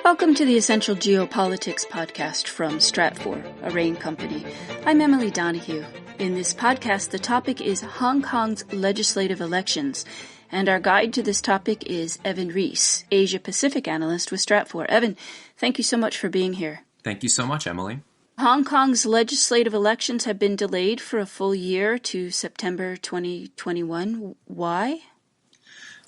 Welcome to the Essential Geopolitics podcast from Stratfor, a RAIN company. I'm Emily Donahue. In this podcast, the topic is Hong Kong's legislative elections, and our guide to this topic is Evan Rees, Asia-Pacific Analyst with Stratfor. Evan, thank you so much for being here. Thank you so much, Emily. Hong Kong's legislative elections have been delayed for a full year to September 2021. Why?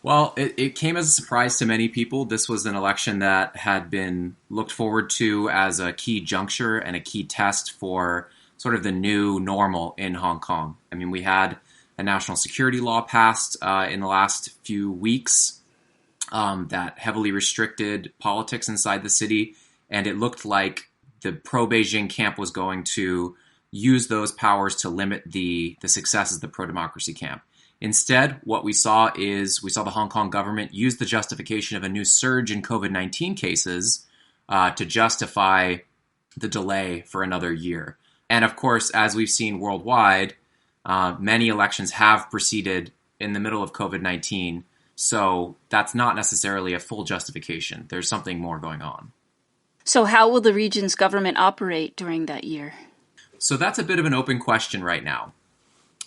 Well, it came as a surprise to many people. This was an election that had been looked forward to as a key juncture and a key test for sort of the new normal in Hong Kong. I mean, we had a national security law passed in the last few weeks that heavily restricted politics inside the city, and it looked like the pro-Beijing camp was going to use those powers to limit the successes of the pro-democracy camp. Instead, what we saw the Hong Kong government use the justification of a new surge in COVID-19 cases to justify the delay for another year. And of course, as we've seen worldwide, many elections have proceeded in the middle of COVID-19. So that's not necessarily a full justification. There's something more going on. So how will the region's government operate during that year? So that's a bit of an open question right now.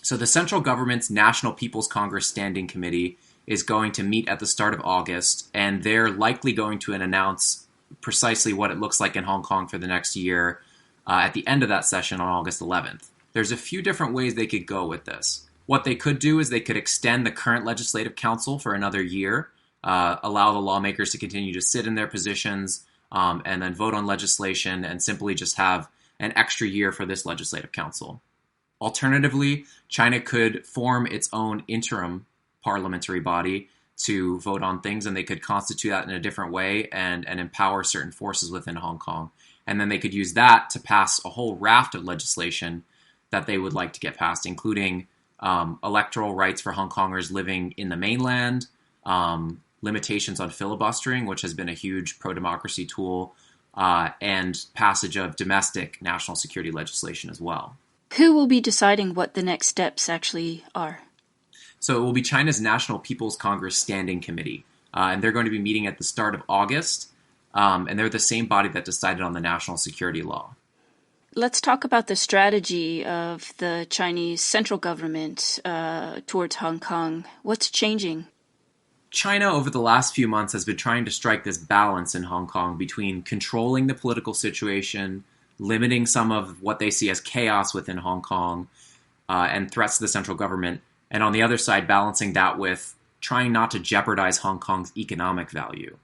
So the central government's National People's Congress Standing Committee is going to meet at the start of August, and they're likely going to announce precisely what it looks like in Hong Kong for the next year at the end of that session on August 11th. There's a few different ways they could go with this. What they could do is they could extend the current Legislative Council for another year, allow the lawmakers to continue to sit in their positions, and then vote on legislation and simply just have an extra year for this Legislative Council. Alternatively, China could form its own interim parliamentary body to vote on things, and they could constitute that in a different way and empower certain forces within Hong Kong. And then they could use that to pass a whole raft of legislation that they would like to get passed, including electoral rights for Hong Kongers living in the mainland, limitations on filibustering, which has been a huge pro-democracy tool, and passage of domestic national security legislation as well. Who will be deciding what the next steps actually are? So it will be China's National People's Congress Standing Committee, and they're going to be meeting at the start of August, and they're the same body that decided on the national security law. Let's talk about the strategy of the Chinese central government towards Hong Kong. What's changing? China, over the last few months, has been trying to strike this balance in Hong Kong between controlling the political situation, limiting some of what they see as chaos within Hong Kong and threats to the central government, and on the other side, balancing that with trying not to jeopardize Hong Kong's economic value.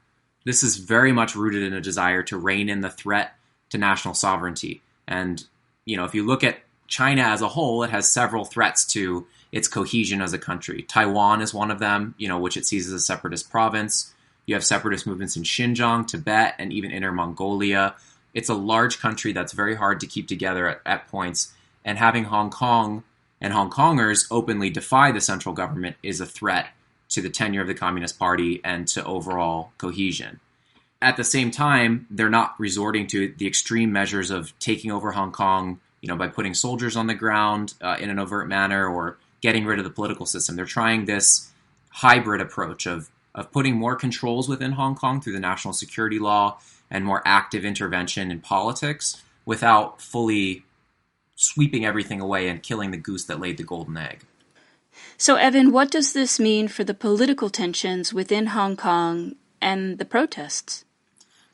This is very much rooted in a desire to rein in the threat to national sovereignty. And, if you look at China as a whole, it has several threats to its cohesion as a country. Taiwan is one of them, which it sees as a separatist province. You have separatist movements in Xinjiang, Tibet, and even Inner Mongolia. It's a large country that's very hard to keep together at points, and having Hong Kong and Hong Kongers openly defy the central government is a threat to the tenure of the Communist Party and to overall cohesion. At the same time, they're not resorting to the extreme measures of taking over Hong Kong, by putting soldiers on the ground in an overt manner or getting rid of the political system. They're trying this hybrid approach of putting more controls within Hong Kong through the national security law and more active intervention in politics without fully sweeping everything away and killing the goose that laid the golden egg. So, Evan, what does this mean for the political tensions within Hong Kong and the protests?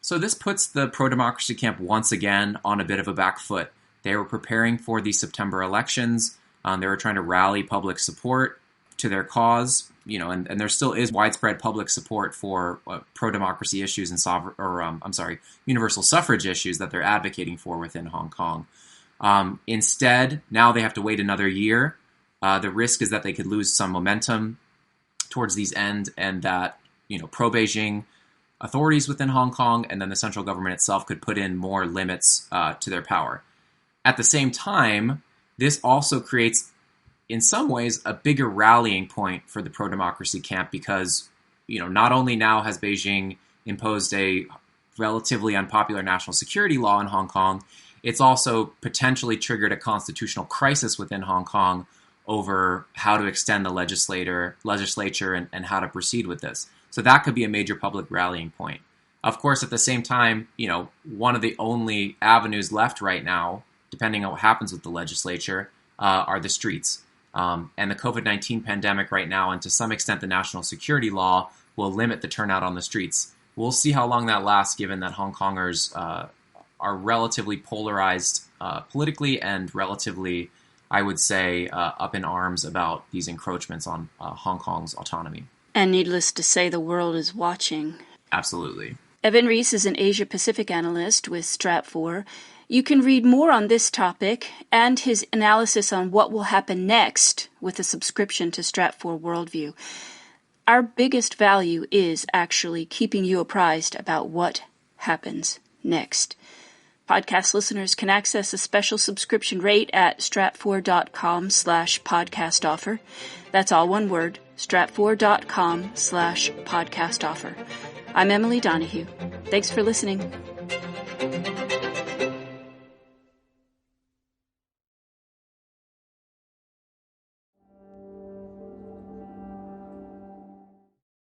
So this puts the pro-democracy camp once again on a bit of a back foot. They were preparing for the September elections. They were trying to rally public support to their cause, and there still is widespread public support for pro-democracy issues and universal suffrage issues that they're advocating for within Hong Kong. Instead, now they have to wait another year. The risk is that they could lose some momentum towards these ends, and that pro-Beijing authorities within Hong Kong and then the central government itself could put in more limits to their power. At the same time, this also creates, in some ways, a bigger rallying point for the pro-democracy camp because, not only now has Beijing imposed a relatively unpopular national security law in Hong Kong, it's also potentially triggered a constitutional crisis within Hong Kong over how to extend the legislature and how to proceed with this. So that could be a major public rallying point. Of course, at the same time, one of the only avenues left right now, depending on what happens with the legislature, are the streets. And the COVID-19 pandemic right now, and to some extent the national security law, will limit the turnout on the streets. We'll see how long that lasts, given that Hong Kongers are relatively polarized politically and relatively, I would say, up in arms about these encroachments on Hong Kong's autonomy. And needless to say, the world is watching. Absolutely. Evan Rees is an Asia-Pacific analyst with Stratfor. You can read more on this topic and his analysis on what will happen next with a subscription to Stratfor Worldview. Our biggest value is actually keeping you apprised about what happens next. Podcast listeners can access a special subscription rate at stratfor.com/podcast offer. That's all one word, stratfor.com/podcast offer. I'm Emily Donahue. Thanks for listening.